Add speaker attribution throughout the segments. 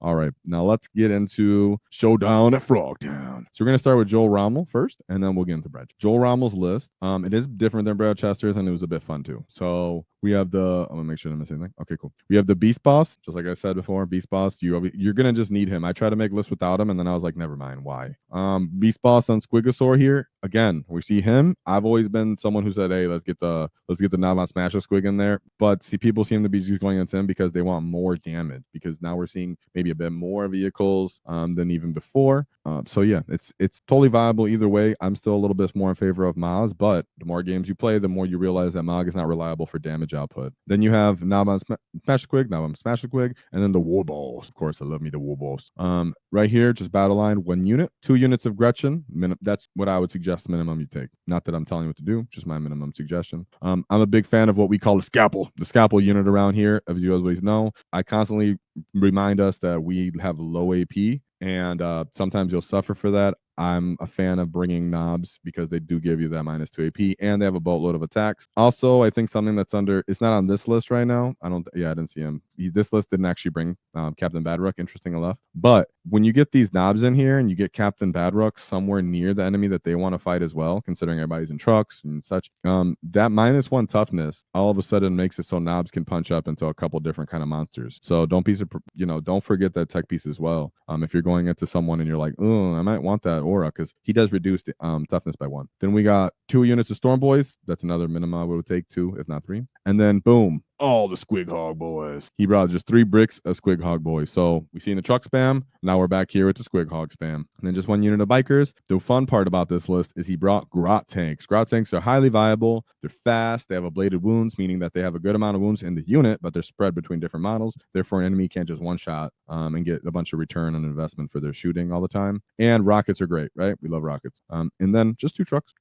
Speaker 1: All right, now let's get into Showdown at Frogtown. So we're going to start with Drel Raml first, and then we'll get into Brad. Drel Raml's list, it is different than Brad Chester's, and it was a bit fun too. So we have the, I'm going to make sure I don't miss anything. Okay, cool. We have the Beast Boss, just like I said before, Beast Boss, you're going to just need him. I tried to make lists without him, and then I was like, never mind, why? Beast Boss on Squigosaur here. Again, we see him. I've always been someone who said, hey, let's get the Navon Smasher Squig in there. But see, people seem to be just going into him because they want more damage, because now we're seeing maybe a bit more vehicles than even before. So yeah, it's totally viable either way. I'm still a little bit more in favor of Maz, but the more games you play, the more you realize that Mog is not reliable for damage output. Then you have Navon Smash Squig, Navon Smash Squig, and then the Warbosses. Of course, I love me the Warbosses. Right here, just battle line, 1 unit, 2 units of Gretchen. That's what I would suggest minimum you take. Not that I'm telling you what to do, just my minimum suggestion. I'm a big fan of what we call the scalpel unit around here. As you always know, I constantly remind us that we have low AP, and sometimes you'll suffer for that. I'm a fan of bringing knobs because they do give you that -2 AP, and they have a boatload of attacks. Also, I think something that's it's not on this list right now. I didn't see him. This list didn't actually bring Captain Badrook, interesting enough. But when you get these knobs in here and you get Captain Badrook somewhere near the enemy that they want to fight as well, considering everybody's in trucks and such, that -1 toughness all of a sudden makes it so knobs can punch up into a couple different kind of monsters. So don't forget that tech piece as well. If you're going into someone and you're like, oh, I might want that aura, because he does reduce the toughness by 1. Then we got 2 units of Storm Boys. That's another minimum I would take, 2 if not 3. And then boom, all the Squig Hog Boys. He brought just 3 bricks of Squig Hog Boys. So we seen the truck spam. Now we're back here with the Squig Hog spam. And then just 1 unit of bikers. The fun part about this list is he brought Grot Tanks. Grot Tanks are highly viable. They're fast. They have ablated wounds, meaning that they have a good amount of wounds in the unit, but they're spread between different models. Therefore, an enemy can't just one-shot and get a bunch of return on investment for their shooting all the time. And rockets are great, right? We love rockets. And then just 2 trucks.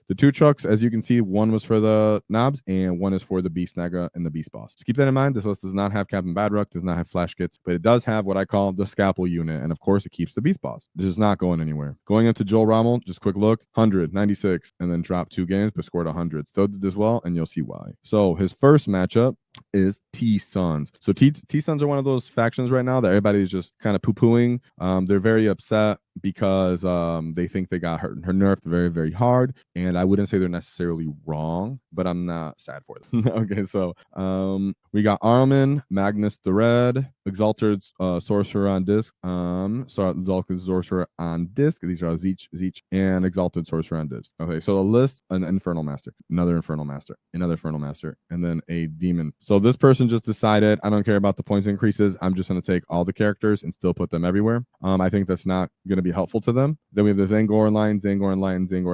Speaker 1: The 2 trucks, as you can see, 1 was for the knobs and 1 is for the Beast Naga and the Beast Boss. So keep that in mind. This list does not have Captain Badrook, does not have flash kits, but it does have what I call the Scalpel unit. And of course, it keeps the Beast Boss. This is not going anywhere. Going into Drel Raml, just quick look, 100, 96, and then dropped 2 games, but scored 100. Still did this well, and you'll see why. So his first matchup is TSuns. So TSuns are one of those factions right now that everybody's just kind of poo-pooing. They're very upset because they think they got her nerfed very, very hard. And I wouldn't say they're necessarily wrong, but I'm not sad for them. Okay, so we got Armin, Magnus the Red, Exalted Sorcerer on Disc, Exalted Sorcerer on Disc. These are Zeech, and Exalted Sorcerer on Disc. Okay, so the list, an Infernal Master, another Infernal Master, and then a Demon. So this person just decided, I don't care about the points increases. I'm just going to take all the characters and still put them everywhere. I think that's not going to be helpful to them. Then we have the Zangor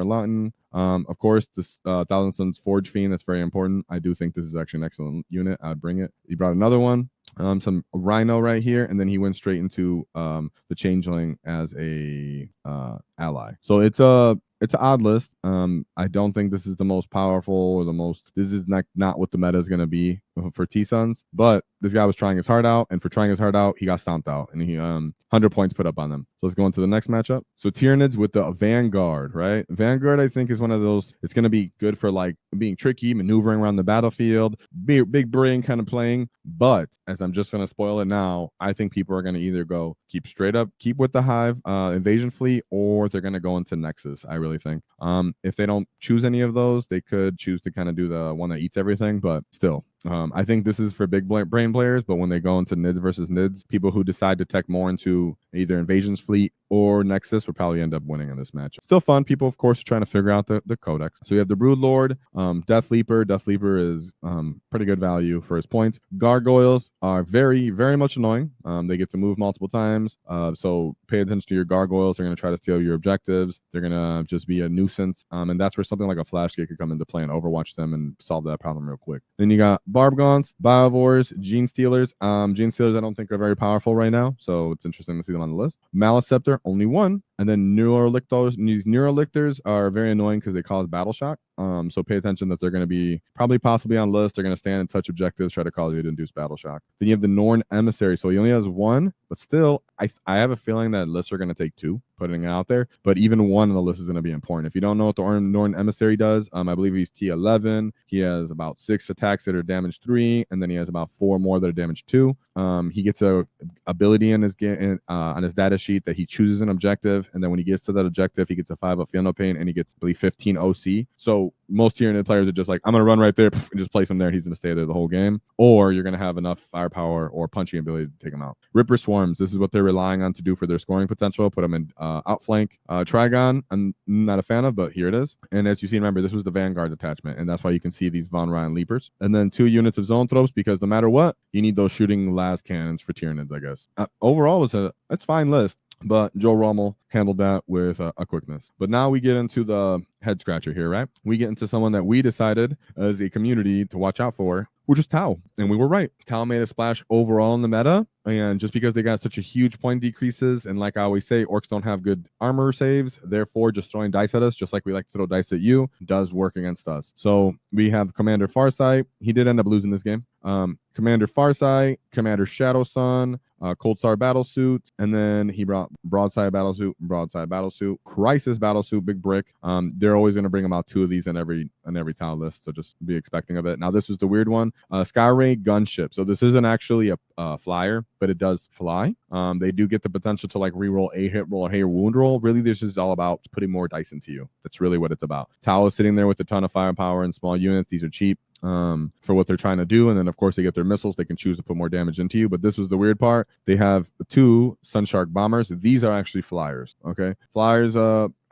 Speaker 1: Lawton. Of course, this Thousand Suns Forge Fiend, that's very important. I do think this is actually an excellent unit. I'd bring it. He brought another one. Some Rhino right here, and then he went straight into the Changeling as a ally. So it's an odd list. I don't think this is the most powerful or this is not what the meta is going to be for TSuns, but this guy was trying his heart out, and for trying his heart out, he got stomped out, and he 100 points put up on them. So let's go into the next matchup. So Tyranids with the Vanguard, right? Vanguard, I think, is one of those, it's going to be good for like being tricky, maneuvering around the battlefield, big brain kind of playing, but as I'm just going to spoil it now, I think people are going to either go keep with the Hive invasion fleet, or they're going to go into Nexus, I really think. If they don't choose any of those, they could choose to kind of do the one that eats everything, but still. I think this is for big brain players, but when they go into NIDS versus NIDS, people who decide to tech more into either Invasion's fleet or Nexus will probably end up winning in this match. Still fun. People, of course, are trying to figure out the codex. So you have the Brood Lord, Death Leaper. Death Leaper is pretty good value for his points. Gargoyles are very, very much annoying. They get to move multiple times. So pay attention to your gargoyles. They're going to try to steal your objectives. They're going to just be a nuisance. And that's where something like a Flash Gate could come into play and overwatch them and solve that problem real quick. Then you got Barbgaunts, Biovores, Gene Stealers. Gene Stealers I don't think are very powerful right now, so it's interesting to see them on the list. Maliceptor, only 1. And then Neurolictors. These Neurolictors are very annoying because they cause battle shock. So pay attention that they're going to be possibly on list. They're going to stand and touch objectives, try to cause you to induce battle shock. Then you have the Norn Emissary. So he only has 1, but still, I have a feeling that lists are going to take 2. putting it out there. But even one on the list is going to be important. If you don't know what the Norn Emissary does, I believe he's T11. He has about 6 attacks that are damage 3, and then he has about 4 more that are damage 2. He gets a ability in his on his data sheet that he chooses an objective, and then when he gets to that objective, he gets a 5 of Feel No Pain, and he gets, I believe, 15 OC. So most Tyranid players are just like, I'm going to run right there and just place him there. He's going to stay there the whole game. Or you're going to have enough firepower or punching ability to take him out. Ripper Swarms, this is what they're relying on to do for their scoring potential. Put them in outflank. Trigon, I'm not a fan of, but here it is. And as you see, remember, this was the Vanguard attachment, and that's why you can see these Von Ryan Leapers. And then 2 units of Zoanthropes, because no matter what, you need those shooting las cannons for Tyranids, I guess. Overall, it's fine list. But Joel Raml handled that with a quickness. But now we get into the head scratcher here, right? We get into someone that we decided as a community to watch out for, which is Tau. And we were right. Tau made a splash overall in the meta. And just because they got such a huge point decreases, and like I always say, Orks don't have good armor saves, therefore just throwing dice at us, just like we like to throw dice at you, does work against us. So we have Commander Farsight. He did end up losing this game. Commander Farsight, Commander Shadow Sun, Cold Star Battlesuit, and then he brought Broadside Battlesuit, Crisis Battlesuit, Big Brick. They're always going to bring about 2 of these in every tile list, so just be expecting of it. Now this was the weird one, Skyray Gunship. So this isn't actually a flyer, but it does fly. They do get the potential to like reroll a hit roll or a wound roll. Really, this is all about putting more dice into you. That's really what it's about. Tau is sitting there with a ton of firepower and small units. These are cheap for what they're trying to do, and then of course they get their missiles. They can choose to put more damage into you, but this was the weird part. They have 2 Sunshark bombers. These are actually flyers. Okay, flyers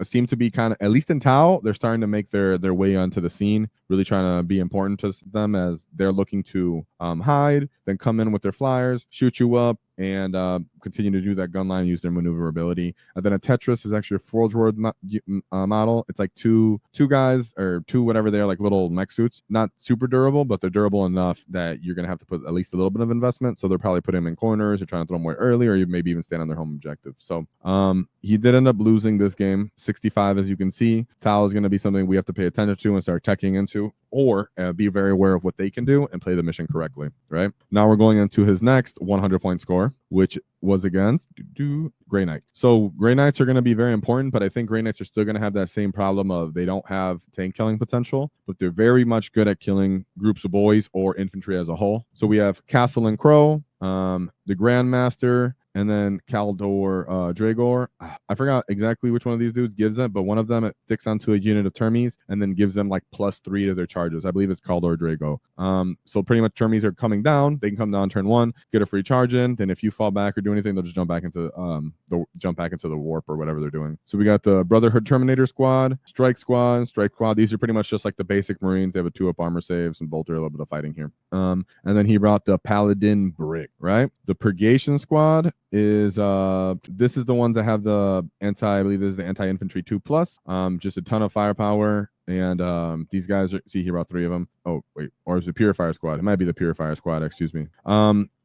Speaker 1: seem to be kind of, at least in Tau, they're starting to make their way onto the scene, really trying to be important to them as they're looking to hide, then come in with their flyers, shoot you up, and continue to do that gun line, use their maneuverability. And then a Tetris is actually a Forge World model. It's like two guys, or 2 whatever they are, like little mech suits. Not super durable, but they're durable enough that you're going to have to put at least a little bit of investment. So they're probably putting them in corners or trying to throw them away early, or you maybe even stand on their home objective. So he did end up losing this game, 65, as you can see. Tau is going to be something we have to pay attention to and start teching into, or be very aware of what they can do and play the mission correctly, right? Now we're going into his next 100-point score, which was against Grey Knights. So Grey Knights are going to be very important, but I think Grey Knights are still going to have that same problem of they don't have tank killing potential, but they're very much good at killing groups of boys or infantry as a whole. So we have Castle and Crow, the Grandmaster, and then Kaldor Dragor. I forgot exactly which one of these dudes gives it, but one of them, it sticks onto a unit of Termies and then gives them like +3 to their charges. I believe it's Kaldor Drago. So pretty much Termies are coming down. They can come down turn 1, get a free charge in. Then if you fall back or do anything, they'll just jump back into the warp or whatever they're doing. So we got the Brotherhood Terminator Squad, Strike Squad. These are pretty much just like the basic Marines. They have a 2-up armor saves and bolter, a little bit of fighting here. And then he brought the Paladin Brick, right? The Purgation Squad is this is the ones that have the I believe this is the anti-infantry 2+, just a ton of firepower. And these guys are, see, he brought 3 of them. Oh wait, or is it Purifier Squad? It might be the Purifier Squad, excuse me.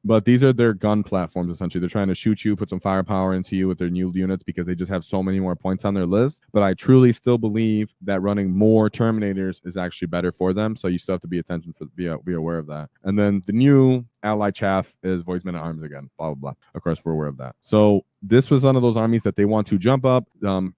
Speaker 1: But these are their gun platforms, essentially. They're trying to shoot you, put some firepower into you with their new units because they just have so many more points on their list. But I truly still believe that running more Terminators is actually better for them. So you still have to be aware of that. And then the new ally chaff is Voice Men at Arms again, blah, blah, blah. Of course, we're aware of that. So this was one of those armies that they want to jump up,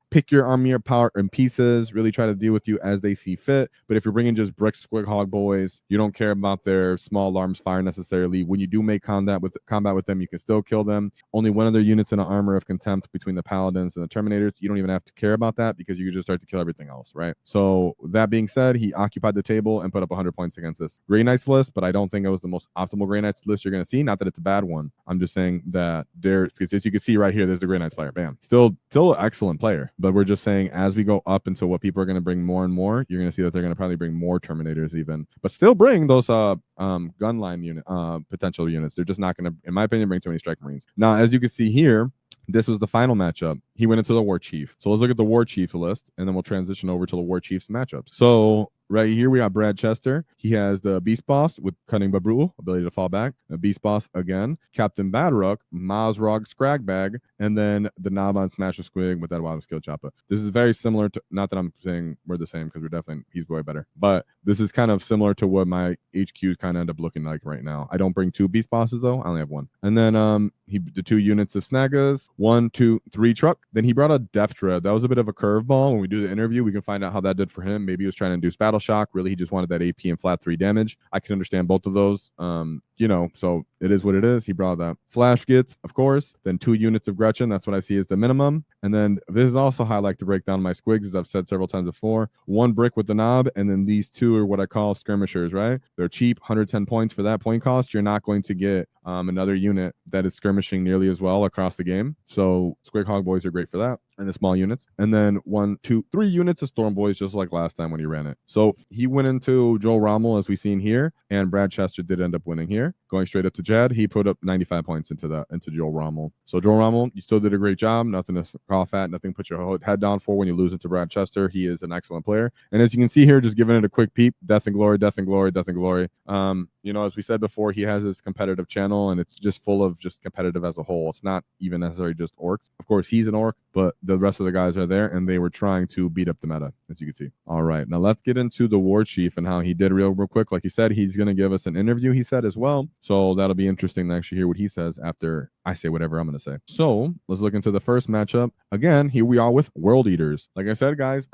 Speaker 1: pick your army apart in pieces, really try to deal with you as they see fit. But if you're bringing just brick squig hog boys, you don't care about their small arms fire necessarily. When you do make combat with them, you can still kill them. Only one of their units in an armor of contempt between the Paladins and the Terminators. You don't even have to care about that because you can just start to kill everything else, right? So that being said, he occupied the table and put up 100 points against this Grey Knights list, but I don't think it was the most optimal Grey Knights list you're going to see. Not that it's a bad one. I'm just saying that because as you can see right here, there's the Grey Knights player. Bam. Still an excellent player, but we're just saying as we go up into what people are going to bring more and more, you're going to see that they're going to probably bring more Terminators even, but still bring those gun line unit potential units. They're just not going to, in my opinion, bring too many Strike Marines. Now, as you can see here, this was the final matchup. He went into the War Chief. So let's look at the War Chief list, and then we'll transition over to the War Chief's matchups. So right here we got Brad Chester. He has the Beast Boss with Cunning but Brutal, ability to fall back. A Beast Boss again. Captain Badrock, Mazrog Scragbag, and then the Knob on Smasher Squig with that wild skill chopper. This is very similar to, not that I'm saying we're the same because we're definitely, he's way better, but this is kind of similar to what my HQs kind of end up looking like right now. I don't bring 2 Beast Bosses though, I only have 1. And then the 2 units of Snaggas, 1, 2, 3 truck. Then he brought a Death Dread. That was a bit of a curveball. When we do the interview, we can find out how that did for him. Maybe he was trying to induce Battle Shock. Really, he just wanted that AP and flat 3 damage. I can understand both of those. You know, so it is what it is. He brought that Flash Gits, of course. Then 2 units of Gretchen. That's what I see as the minimum. And then this is also how I like to break down my squigs, as I've said several times before. 1 brick with the knob, and then these 2 are what I call skirmishers, right? They're cheap, 110 points for that point cost. You're not going to get another unit that is skirmishing nearly as well across the game. So Squig Hog Boys are great for that, and the small units. And then 1, 2, 3 units of Storm Boys, just like last time when he ran it. So he went into Drel Raml, as we've seen here, and Brad Chester did end up winning here. Going straight up to Jed, he put up 95 points into Drel Raml. So Drel Raml, you still did a great job. Nothing to cough at, nothing to put your head down for when you lose it to Brad Chester. He is an excellent player. And as you can see here, just giving it a quick peep, Death and Glory, Death and Glory, Death and Glory. You know, as we said before, he has his competitive channel, and it's just full of just competitive as a whole. It's not even necessarily just orcs. Of course, he's an orc, but the rest of the guys are there, and they were trying to beat up the meta, as you can see. All right, now let's get into the War Chief and how he did real quick. Like he said, he's going to give us an interview, he said, as well. So that'll be interesting to actually hear what he says after I say whatever I'm going to say. So let's look into the first matchup. Again, here we are with World Eaters. Like I said, guys,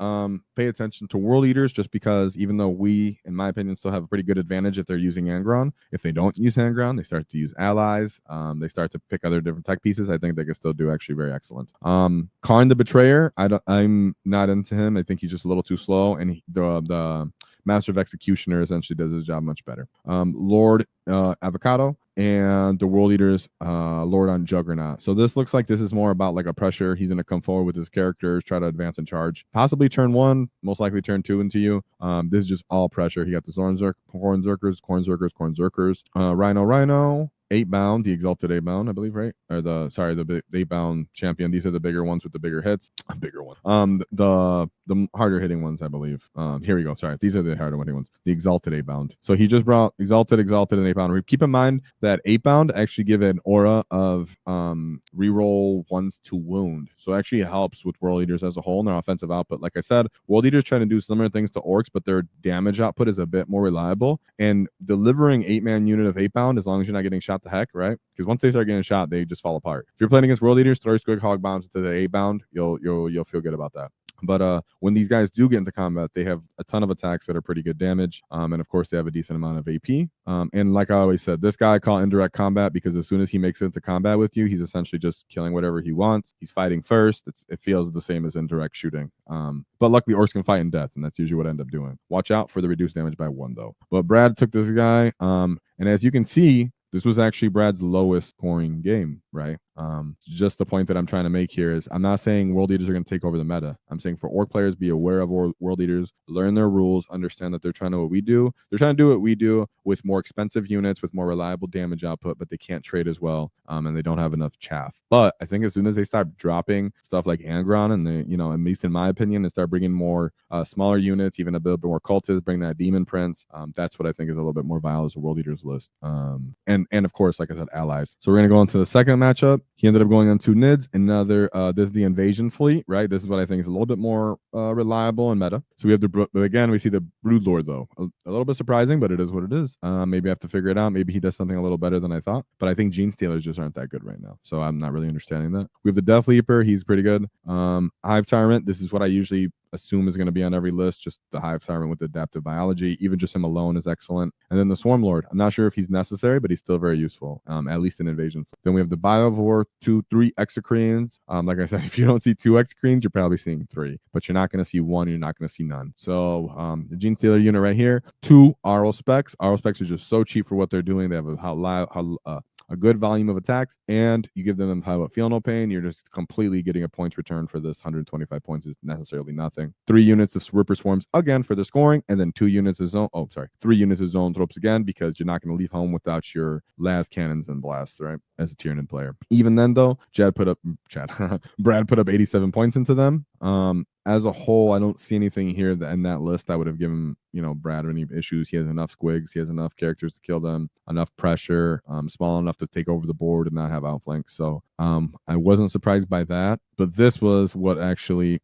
Speaker 1: pay attention to World Eaters, just because even though we, in my opinion, still have a pretty good advantage if they're using Angron, if they don't use Angron, they start to use allies. They start to pick other different tech pieces. I think they can still do actually very excellent. Karn the Betrayer, I'm not into him. I think he's just a little too slow, and the Master of Executioner essentially does his job much better. Lord Avocado, and the World Eaters, Lord on Juggernaut. So this looks like this is more about like a pressure. He's going to come forward with his characters, try to advance and charge. Possibly turn 1, most likely turn 2 into you. This is just all pressure. He got the Cornzerkers, Rhino, 8 bound, the Exalted 8 bound, I believe, right? Or the 8 bound champion. These are the bigger ones with the bigger hits. Bigger one. The harder hitting ones, I believe. Here we go. Sorry, these are the harder hitting ones. The Exalted 8 bound. So he just brought Exalted, and 8 bound. Keep in mind that 8 bound actually give an aura of reroll 1s to wound. So actually it helps with World Eaters as a whole and their offensive output. Like I said, World Eaters trying to do similar things to Orks, but their damage output is a bit more reliable. And delivering 8-man unit of 8 bound, as long as you're not getting shot the heck, right? Because once they start getting shot, they just fall apart. If you're playing against World Eaters, throw Squig Hog Bombs to the 8 bound, you'll feel good about that. But when these guys do get into combat, they have a ton of attacks that are pretty good damage. And of course, they have a decent amount of AP. And like I always said, this guy I call indirect combat, because as soon as he makes it into combat with you, he's essentially just killing whatever he wants. He's fighting first. It feels the same as indirect shooting. But luckily, Orks can fight in death, and that's usually what I end up doing. Watch out for the reduced damage by 1, though. But Brad took this guy, and as you can see, this was actually Brad's lowest scoring game, right? Just the point that I'm trying to make here is I'm not saying World Eaters are going to take over the meta. I'm saying for Orc players, be aware of World Eaters, learn their rules, understand that they're trying to do what we do. They're trying to do what we do with more expensive units, with more reliable damage output, but they can't trade as well, and they don't have enough chaff. But I think as soon as they start dropping stuff like Angron, and they, at least in my opinion, and start bringing more smaller units, even a bit more cultists, bring that Demon Prince, that's what I think is a little bit more viable as a World Eaters list. And of course, like I said, allies. So we're going to go into the second matchup. He ended up going on 2 Nids. Another, this is the Invasion Fleet, right? This is what I think is a little bit more reliable and meta. So we have we see the Broodlord, though. A little bit surprising, but it is what it is. Maybe I have to figure it out. Maybe he does something a little better than I thought. But I think Gene Stealers just aren't that good right now. So I'm not really understanding that. We have the Death Leaper. He's pretty good. Hive Tyrant. This is what I usually assume is going to be on every list, just the Hive Tyrant with adaptive biology. Even just him alone is excellent. And then the Swarm Lord. I'm not sure if he's necessary, but he's still very useful, at least in Invasion. Then we have the Biovore, 3 Exocrines. Like I said, if you don't see 2 Exocrines, you're probably seeing 3, but you're not going to see 1, you're not going to see none. So the Gene Stealer unit right here, 2 Arl Specs. Arl Specs are just so cheap for what they're doing. They have a good volume of attacks, and you give them feel no pain. You're just completely getting a points return for this. 125 points is necessarily nothing. 3 units of Ripper Swarms again for the scoring, and then 2 units of zone. 3 units of Zone Tropes again, because you're not going to leave home without your las cannons and blasts, right? As a Tyranid player. Even then, though, Brad put up 87 points into them. as a whole, I don't see anything here that in that list that would have given, Brad any issues. He has enough squigs, he has enough characters to kill them, enough pressure, small enough to take over the board and not have outflanks. So I wasn't surprised by that, but this was what actually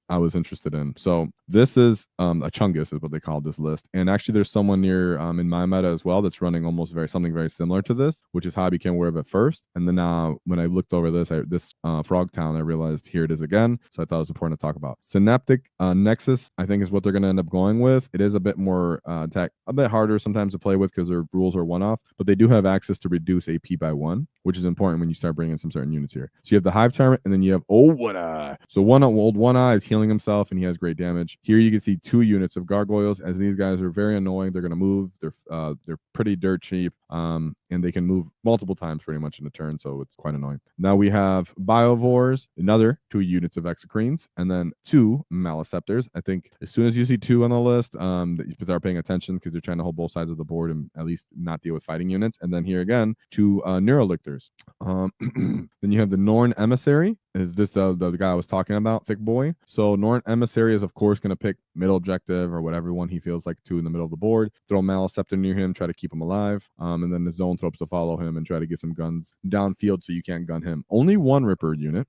Speaker 1: I was interested in. So this is a Chungus is what they call this list, and actually there's someone near in my meta as well that's running almost something very similar to this, which is how I became aware of it first. And then now when I looked over this Frogtown, I realized here it is again. So I thought it was important to talk about. Synaptic Nexus, I think, is what they're going to end up going with. It is a bit more a bit harder sometimes to play with because their rules are one-off, but they do have access to reduce AP by 1, which is important when you start bringing some certain units here. So you have the Hive Tyrant, and then you have WAAAGH. So WAAAGH is healing himself, and he has great damage. Here you can see 2 units of gargoyles, as these guys are very annoying. They're going to move. They're pretty dirt cheap, and they can move multiple times pretty much in a turn, so it's quite annoying. Now we have Biovores, another 2 units of Exocrines, and then 2 Maleceptors. I think as soon as you see 2 on the list, that you start paying attention because they're trying to hold both sides of the board and at least not deal with fighting units. And then here again, 2 Neurolictors. Then you have the Norn Emissary. Is this the guy I was talking about, Thick Boy? So Norn Emissary is of course going to pick middle objective or whatever one he feels like to in the middle of the board. Throw Maleceptor near him, try to keep him alive, and then the zone tropes to follow him and try to get some guns downfield so you can't gun him. Only 1 Ripper unit.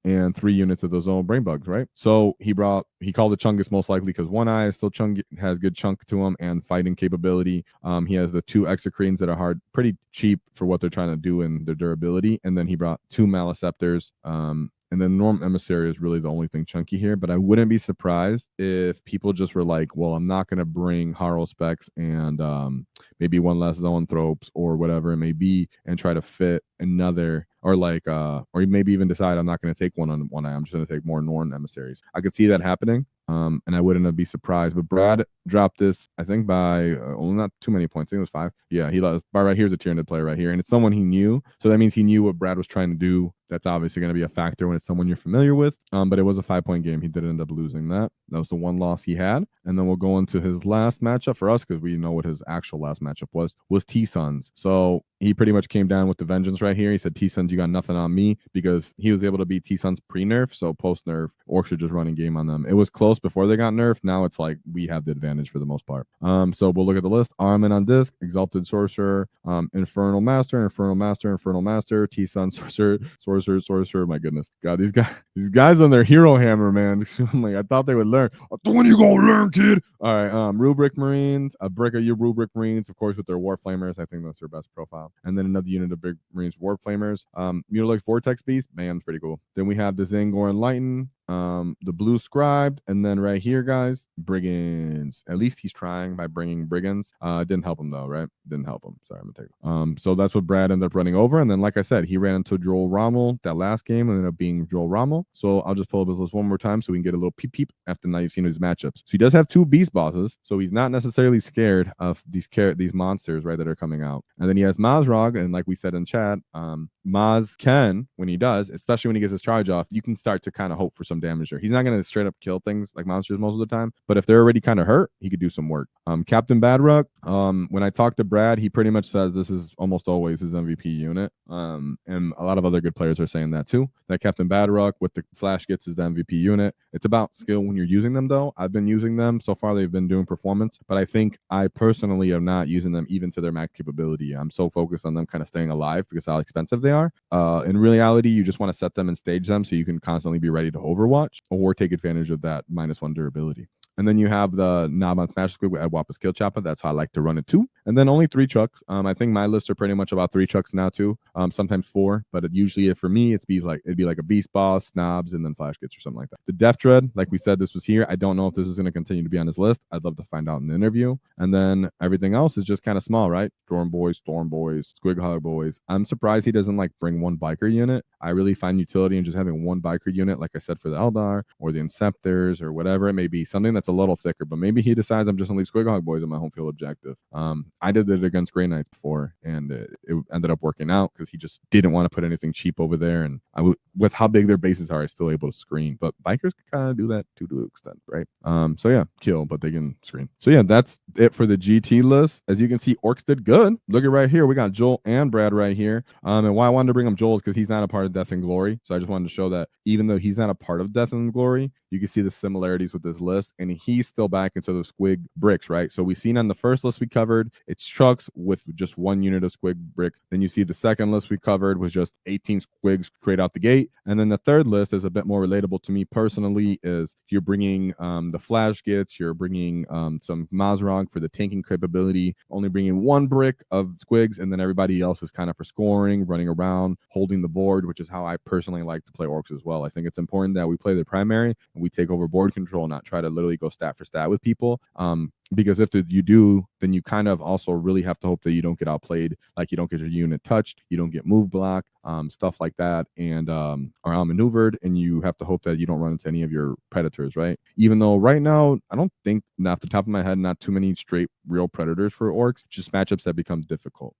Speaker 1: And 3 units of those own brain bugs, right? So he called it Chungus most likely because one eye is still has good chunk to him and fighting capability. He has the 2 Exocrines that are pretty cheap for what they're trying to do in their durability, and then he brought 2 Maleceptors. And then Norn Emissary is really the only thing chunky here, but I wouldn't be surprised if people just were like, well, I'm not going to bring Harrow Specs and maybe 1 less Zoanthropes or whatever it may be and try to fit another, or maybe even decide I'm not going to take one on one eye. I'm just going to take more Norn Emissaries. I could see that happening. And I wouldn't be surprised. But Brad dropped this, I think, by only not too many points. I think it was 5. Yeah, he lost. Right here's a Tyranid player right here. And it's someone he knew. So that means he knew what Brad was trying to do. That's obviously going to be a factor when it's someone you're familiar with. But it was a 5-point game. He did end up losing that. That was the 1 loss he had. And then we'll go into his last matchup for us because we know what his actual last matchup was TSuns. So he pretty much came down with the vengeance right here. He said, TSuns, you got nothing on me, because he was able to beat TSuns pre-nerf. So post-nerf, Orks are just running game on them. It was close before they got nerfed. Now it's like we have the advantage for the most part. So we'll look at the list. Armament on disc, Exalted Sorcerer, Infernal Master, TSuns, Sorcerer. My goodness. God, these guys on their hero hammer, man. I'm like, I thought they would learn. When you gonna learn, kid? All right, Rubric Marines, a brick of your Rubric Marines, of course, with their Warflamers. I think that's their best profile. And then another unit of big Marines Warflamers. Mutilex Vortex Beast, man, it's pretty cool. Then we have the Zangor Enlighten, the Blue Scribed, and then right here, guys, Brigands. At least he's trying by bringing Brigands. Didn't help him though, right? Didn't help him. Sorry, I'm gonna take it. So that's what Brad ended up running over. And then, like I said, he ran into Drel Raml that last game and ended up being Drel Raml. So I'll just pull up his list one more time so we can get a little peep after now you've seen his matchups. So he does have 2 beast bosses, so he's not necessarily scared of these monsters, right, that are coming out. And then he has Mazrog, and like we said in chat, Maz can, when he does, especially when he gets his charge off, you can start to kind of hope for some damage there. He's not going to straight up kill things like monsters most of the time, but if they're already kind of hurt, he could do some work. Captain Badrock, when I talked to Brad, he pretty much says this is almost always his MVP unit. And a lot of other good players are saying that too. That Captain Badrock with the flash gets is the MVP unit. It's about skill when you're using them though. I've been using them. So far they've been doing performance, but I think I personally am not using them even to their max capability. I'm so focused on them kind of staying alive because how expensive they are. In reality, you just want to set them and stage them so you can constantly be ready to overwatch or take advantage of that -1 durability. And then you have the Knob on Smash Squid with Wappa Skill Chopper. That's how I like to run it too. And then only 3 chucks. I think my lists are pretty much about 3 chucks now too. Sometimes 4, but usually for me it'd be like a Beast Boss, Snobs, and then Flash Gets or something like that. The Death Dread, like we said, this was here. I don't know if this is going to continue to be on this list. I'd love to find out in the interview. And then everything else is just kind of small, right? Storm Boys, Squighog Boys. I'm surprised he doesn't like bring 1 biker unit. I really find utility in just having 1 biker unit, like I said, for the Eldar or the Inceptors or whatever it may be. Something that's a little thicker, but maybe he decides I'm just gonna leave Squighog Boys in my home field objective. I did it against Grey Knights before, and it ended up working out because he just didn't want to put anything cheap over there. And with how big their bases are, I still able to screen. But bikers can kind of do that to an extent, right? So yeah, kill, but they can screen. So yeah, that's it for the GT list. As you can see, Orks did good. Look at right here, we got Joel and Brad right here. And why I wanted to bring up Joel is because he's not a part of Death and Glory. So I just wanted to show that even though he's not a part of Death and Glory, you can see the similarities with this list, and he's still back into the squig bricks, right? So we've seen on the first list we covered, it's trucks with just 1 unit of squig brick. Then you see the second list we covered was just 18 squigs straight out the gate. And then the third list is a bit more relatable to me personally, is you're bringing the flash gits, you're bringing some Mazrog for the tanking capability, only bringing 1 brick of squigs, and then everybody else is kind of for scoring, running around, holding the board, which is how I personally like to play Orks as well. I think it's important that we play the primary and we take over board control, not try to literally go stat for stat with people. Because if you do, then you kind of also really have to hope that you don't get outplayed, like you don't get your unit touched, you don't get move block, stuff like that, and are outmaneuvered, and you have to hope that you don't run into any of your predators, right? Even though right now, I don't think, off the top of my head, not too many straight real predators for Orks, just matchups that become difficult.